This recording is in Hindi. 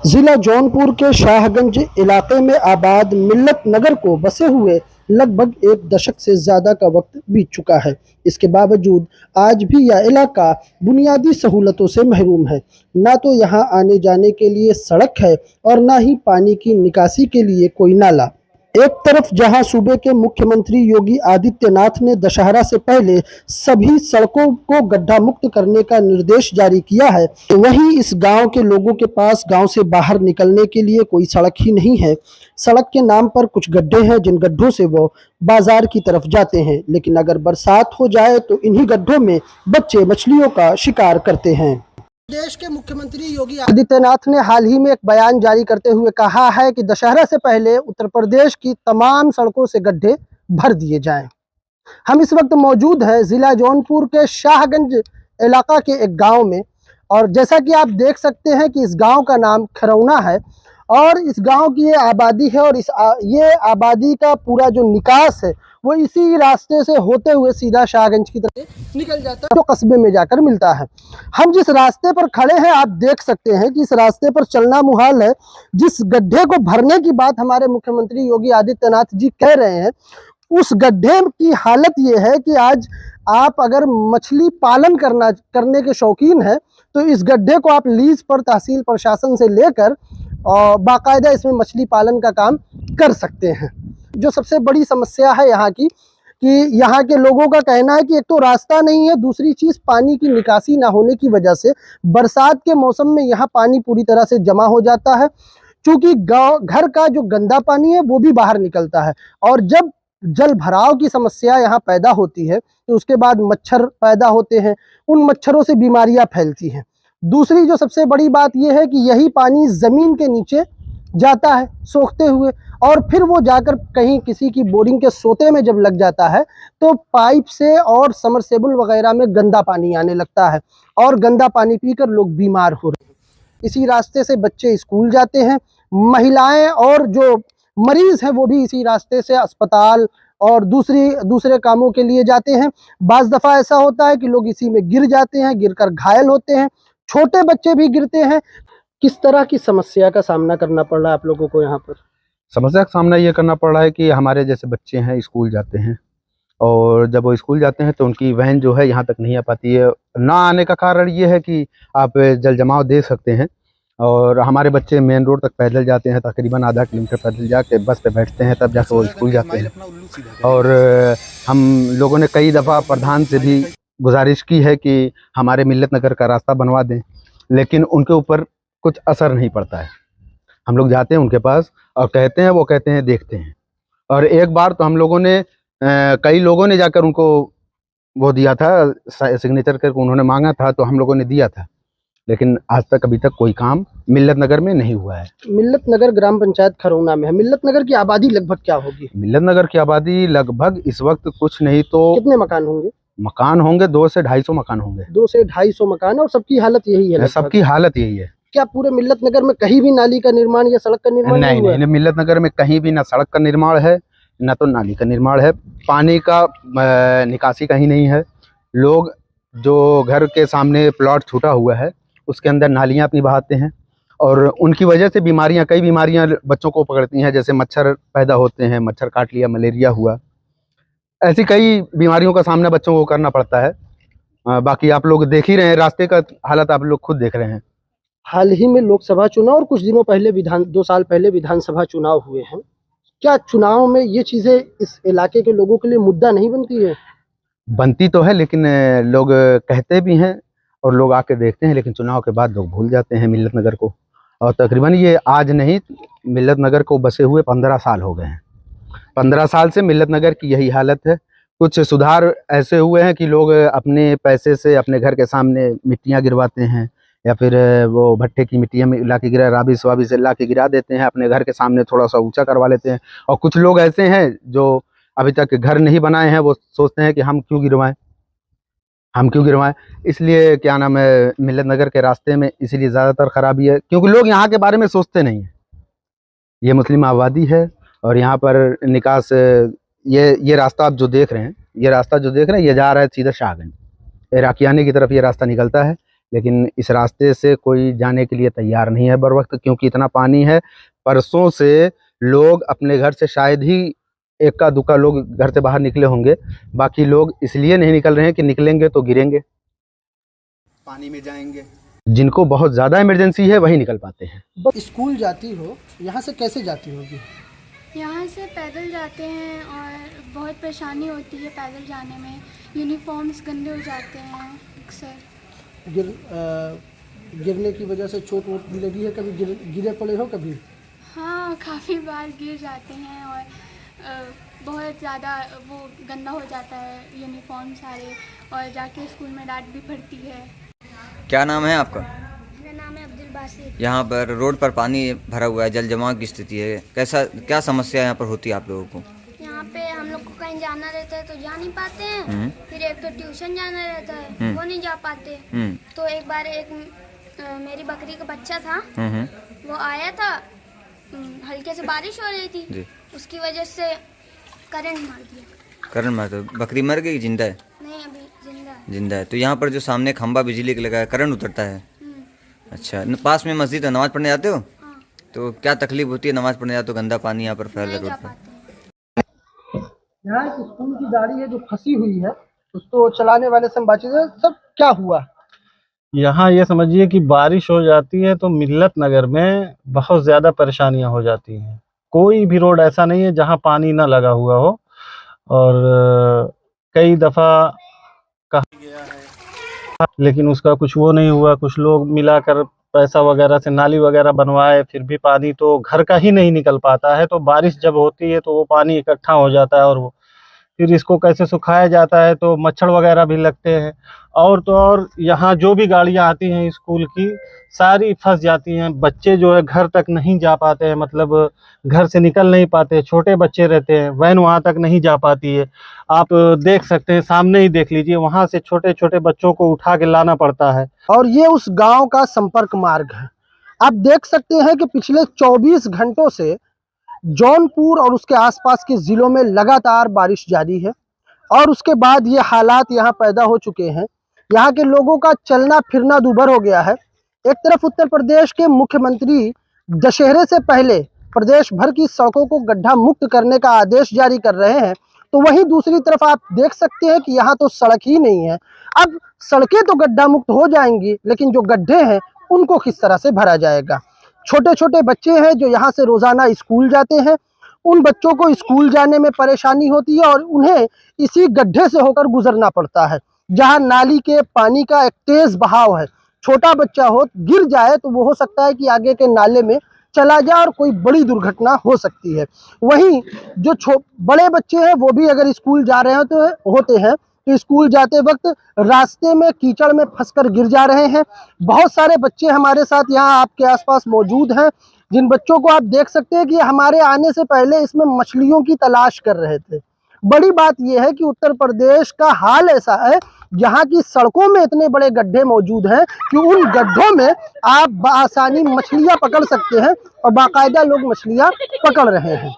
जिला जौनपुर के शाहगंज इलाके में आबाद मिल्लत नगर को बसे हुए लगभग एक दशक से ज्यादा का वक्त बीत चुका है। इसके बावजूद आज भी यह इलाका बुनियादी सहूलतों से महरूम है। ना तो यहाँ आने जाने के लिए सड़क है और ना ही पानी की निकासी के लिए कोई नाला। एक तरफ जहां सूबे के मुख्यमंत्री योगी आदित्यनाथ ने दशहरा से पहले सभी सड़कों को गड्ढा मुक्त करने का निर्देश जारी किया है, तो वहीं इस गांव के लोगों के पास गांव से बाहर निकलने के लिए कोई सड़क ही नहीं है। सड़क के नाम पर कुछ गड्ढे हैं जिन गड्ढों से वो बाजार की तरफ जाते हैं, लेकिन अगर बरसात हो जाए तो इन्हीं गड्ढों में बच्चे मछलियों का शिकार करते हैं। प्रदेश के मुख्यमंत्री योगी आदित्यनाथ ने हाल ही में एक बयान जारी करते हुए कहा है कि दशहरा से पहले उत्तर प्रदेश की तमाम सड़कों से गड्ढे भर दिए जाएं। हम इस वक्त मौजूद हैं जिला जौनपुर के शाहगंज इलाका के एक गांव में, और जैसा कि आप देख सकते हैं कि इस गांव का नाम खरौना है और इस गांव की ये आबादी है और ये आबादी का पूरा जो निकास है वो इसी रास्ते से होते हुए सीधा शाहगंज की तरफ निकल जाता है, जो कस्बे में जाकर मिलता है। हम जिस रास्ते पर खड़े हैं आप देख सकते हैं कि इस रास्ते पर चलना मुहाल है। जिस गड्ढे को भरने की बात हमारे मुख्यमंत्री योगी आदित्यनाथ जी कह रहे हैं, उस गड्ढे की हालत ये है कि आज आप अगर मछली पालन करने के शौकीन हैं तो इस गड्ढे को आप लीज पर तहसील प्रशासन से लेकर और बाकायदा इसमें मछली पालन का काम कर सकते हैं। जो सबसे बड़ी समस्या है यहाँ की कि यहाँ के लोगों का कहना है कि एक तो रास्ता नहीं है, दूसरी चीज़ पानी की निकासी ना होने की वजह से बरसात के मौसम में यहाँ पानी पूरी तरह से जमा हो जाता है। चूँकि घर का जो गंदा पानी है वो भी बाहर निकलता है और जब जल भराव की समस्या यहाँ पैदा होती है तो उसके बाद मच्छर पैदा होते हैं, उन मच्छरों से बीमारियाँ फैलती हैं। दूसरी जो सबसे बड़ी बात यह है कि यही पानी ज़मीन के नीचे जाता है सोखते हुए और फिर वो जाकर कहीं किसी की बोरिंग के सोते में जब लग जाता है तो पाइप से और समरसेबल वगैरह में गंदा पानी आने लगता है और गंदा पानी पीकर लोग बीमार हो रहे हैं। इसी रास्ते से बच्चे स्कूल जाते हैं, महिलाएं और जो मरीज हैं वो भी इसी रास्ते से अस्पताल और दूसरे कामों के लिए जाते हैं। बाज़ दफ़ा ऐसा होता है कि लोग इसी में गिर जाते हैं, गिरकर घायल होते हैं, छोटे बच्चे भी गिरते हैं। किस तरह की समस्या का सामना करना पड़ रहा है आप लोगों को यहाँ पर? समस्या का सामना ये करना पड़ रहा है कि हमारे जैसे बच्चे हैं स्कूल जाते हैं और जब वो स्कूल जाते हैं तो उनकी वैन जो है यहाँ तक नहीं आ पाती है। ना आने का कारण ये है कि आप जल जमाव देख सकते हैं और हमारे बच्चे मेन रोड तक पैदल जाते हैं, तकरीबन आधा किलोमीटर पैदल जाके बस पे बैठते हैं, तब जाकर वो स्कूल जाते हैं। और हम लोगों ने कई दफ़ा प्रधान से भी गुजारिश की है कि हमारे मिल्लत नगर का रास्ता बनवा दें, लेकिन उनके ऊपर कुछ असर नहीं पड़ता है। हम लोग जाते हैं उनके पास और कहते हैं, वो कहते हैं देखते हैं। और एक बार तो हम लोगों ने कई लोगों ने जाकर उनको वो दिया था, सिग्नेचर करके उन्होंने मांगा था तो हम लोगों ने दिया था, लेकिन आज तक अभी तक कोई काम मिल्लत नगर में नहीं हुआ है। मिल्लत नगर ग्राम पंचायत खरौना में है। मिल्लत नगर की आबादी लगभग क्या होगी? मिल्लत नगर की आबादी लगभग इस वक्त कुछ नहीं तो कितने मकान होंगे? मकान होंगे 200 से 250 मकान होंगे। 200 से 250 मकान है और सबकी हालत यही है? सबकी हालत यही है। क्या पूरे मिल्लत नगर में कहीं भी नाली का निर्माण या सड़क का निर्माण नहीं हुआ है? नहीं, मिल्लत नगर में कहीं भी ना सड़क का निर्माण है ना तो नाली का निर्माण है। पानी का निकासी कहीं नहीं है। लोग जो घर के सामने प्लॉट छूटा हुआ है उसके अंदर नालियां अपनी बहाते हैं और उनकी वजह से कई बीमारियां बच्चों को पकड़ती हैं, जैसे मच्छर पैदा होते हैं, मच्छर काट लिया, मलेरिया हुआ, ऐसी कई बीमारियों का सामना बच्चों को करना पड़ता है। बाकी आप लोग देख ही रहे हैं, रास्ते का हालत आप लोग खुद देख रहे हैं। हाल ही में लोकसभा चुनाव और कुछ दिनों पहले 2 साल पहले विधानसभा चुनाव हुए हैं। क्या चुनाव में ये चीजें इस इलाके के लोगों के लिए मुद्दा नहीं बनती है? बनती तो है, लेकिन लोग कहते भी हैं और लोग आके देखते हैं, लेकिन चुनाव के बाद लोग भूल जाते हैं मिल्लत नगर को। और तकरीबन ये आज नहीं, मिल्लत नगर को बसे हुए 15 साल हो गए हैं। 15 साल से मिल्लत नगर की यही हालत है। कुछ सुधार ऐसे हुए हैं कि लोग अपने पैसे से अपने घर के सामने मिट्टियाँ गिरवाते हैं या फिर वो भट्टे की मिट्टियाँ में ला के राबिस वाबिस ला के गिरा देते हैं, अपने घर के सामने थोड़ा सा ऊंचा करवा लेते हैं। और कुछ लोग ऐसे हैं जो अभी तक घर नहीं बनाए हैं, वो सोचते हैं कि हम क्यों गिरवाएं। इसलिए क्या नाम है, मिल्लत नगर के रास्ते में इसीलिए ज़्यादातर खराबी है क्योंकि लोग यहाँ के बारे में सोचते नहीं हैं। ये मुस्लिम आबादी है और यहाँ पर निकास ये रास्ता आप जो देख रहे हैं, ये जा रहा है सीधा शाहगंज इराकियाने की तरफ ये रास्ता निकलता है, लेकिन इस रास्ते से कोई जाने के लिए तैयार नहीं है बर वक्त, क्योंकि इतना पानी है। परसों से लोग अपने घर से शायद ही इक्का दुक्का लोग घर से बाहर निकले होंगे, बाकी लोग इसलिए नहीं निकल रहे हैं कि निकलेंगे तो गिरेंगे, पानी में जाएंगे। जिनको बहुत ज़्यादा इमरजेंसी है वही निकल पाते हैं। स्कूल जाती हो, यहाँ से कैसे जाती होगी? यहाँ से पैदल जाते हैं और बहुत परेशानी होती है पैदल जाने में। यूनिफॉर्म्स गंदे हो जाते हैं अक्सर। गिरने की वजह से चोट वोट भी लगी है? कभी गिरे पड़े हो कभी? हाँ, काफ़ी बार गिर जाते हैं और बहुत ज़्यादा वो गंदा हो जाता है यूनिफॉर्म सारे, और जाके स्कूल में डांट भी पड़ती है। क्या नाम है आपका? मेरा नाम है अब्दुल बासित। यहाँ पर रोड पर पानी भरा हुआ है, जल जमाव की स्थिति है, कैसा क्या समस्या यहाँ पर होती है आप लोगों को? यहाँ पे हम लोग को कहीं जाना रहता है तो जा नहीं पाते हैं। फिर एक तो ट्यूशन जाना रहता है, वो नहीं जा पाते। तो एक बार मेरी बकरी का बच्चा था, वो आया था, हल्के से बारिश हो रही थी, उसकी वजह से करंट मार दिया। करंट मार दो? बकरी मर गई, जिंदा है? नहीं, अभी जिंदा है। जिंदा है। तो यहाँ पर जो सामने खंबा बिजली का लगा है, करंट उतरता है? अच्छा, पास में मस्जिद है, नमाज पढ़ने जाते हो? हाँ। तो क्या तकलीफ होती है नमाज पढ़ने जाते हो? गंदा पानी यहाँ पर फैल रहा है रोड पर। यहाँ एक स्कूल की गाड़ी है जो फंसी हुई है, उसको चलाने वाले सब बातचीत सब क्या हुआ? यहाँ ये समझिए कि बारिश हो जाती है तो मिल्लत नगर में बहुत ज़्यादा परेशानियाँ हो जाती हैं। कोई भी रोड ऐसा नहीं है जहाँ पानी ना लगा हुआ हो, और कई दफ़ा कहा गया है लेकिन उसका कुछ वो नहीं हुआ। कुछ लोग मिलाकर पैसा वगैरह से नाली वगैरह बनवाए, फिर भी पानी तो घर का ही नहीं निकल पाता है। तो बारिश जब होती है तो वो पानी इकट्ठा हो जाता है, और फिर इसको कैसे सुखाया जाता है तो मच्छर वगैरह भी लगते हैं। और तो और यहाँ जो भी गाड़ियाँ आती हैं स्कूल की, सारी फंस जाती हैं। बच्चे जो है घर तक नहीं जा पाते हैं, मतलब घर से निकल नहीं पाते। छोटे बच्चे रहते हैं, वैन वहाँ तक नहीं जा पाती है। आप देख सकते हैं, सामने ही देख लीजिए, वहाँ से छोटे छोटे बच्चों को उठा के लाना पड़ता है। और ये उस गांव का संपर्क मार्ग है। आप देख सकते हैं कि पिछले 24 घंटों से जौनपुर और उसके आसपास के जिलों में लगातार बारिश जारी है, और उसके बाद ये हालात यहाँ पैदा हो चुके हैं। यहाँ के लोगों का चलना फिरना दूभर हो गया है। एक तरफ उत्तर प्रदेश के मुख्यमंत्री दशहरे से पहले प्रदेश भर की सड़कों को गड्ढा मुक्त करने का आदेश जारी कर रहे हैं, तो वहीं दूसरी तरफ आप देख सकते हैं कि यहाँ तो सड़क ही नहीं है। अब सड़कें तो गड्ढा मुक्त हो जाएंगी, लेकिन जो गड्ढे हैं उनको किस तरह से भरा जाएगा? छोटे छोटे बच्चे हैं जो यहाँ से रोजाना स्कूल जाते हैं, उन बच्चों को स्कूल जाने में परेशानी होती है और उन्हें इसी गड्ढे से होकर गुजरना पड़ता है, जहाँ नाली के पानी का एक तेज बहाव है। छोटा बच्चा हो, गिर जाए तो वो हो सकता है कि आगे के नाले में चला जाए और कोई बड़ी दुर्घटना हो सकती है। वहीं जो बड़े बच्चे हैं वो भी अगर स्कूल जा रहे होते हैं तो स्कूल जाते वक्त रास्ते में कीचड़ में फंसकर गिर जा रहे हैं। बहुत सारे बच्चे हमारे साथ यहाँ आपके आसपास मौजूद हैं, जिन बच्चों को आप देख सकते हैं कि हमारे आने से पहले इसमें मछलियों की तलाश कर रहे थे। बड़ी बात यह है कि उत्तर प्रदेश का हाल ऐसा है, यहाँ की सड़कों में इतने बड़े गड्ढे मौजूद हैं कि उन गड्ढों में आप आसानी मछलियाँ पकड़ सकते हैं, और बाकायदा लोग मछलियाँ पकड़ रहे हैं।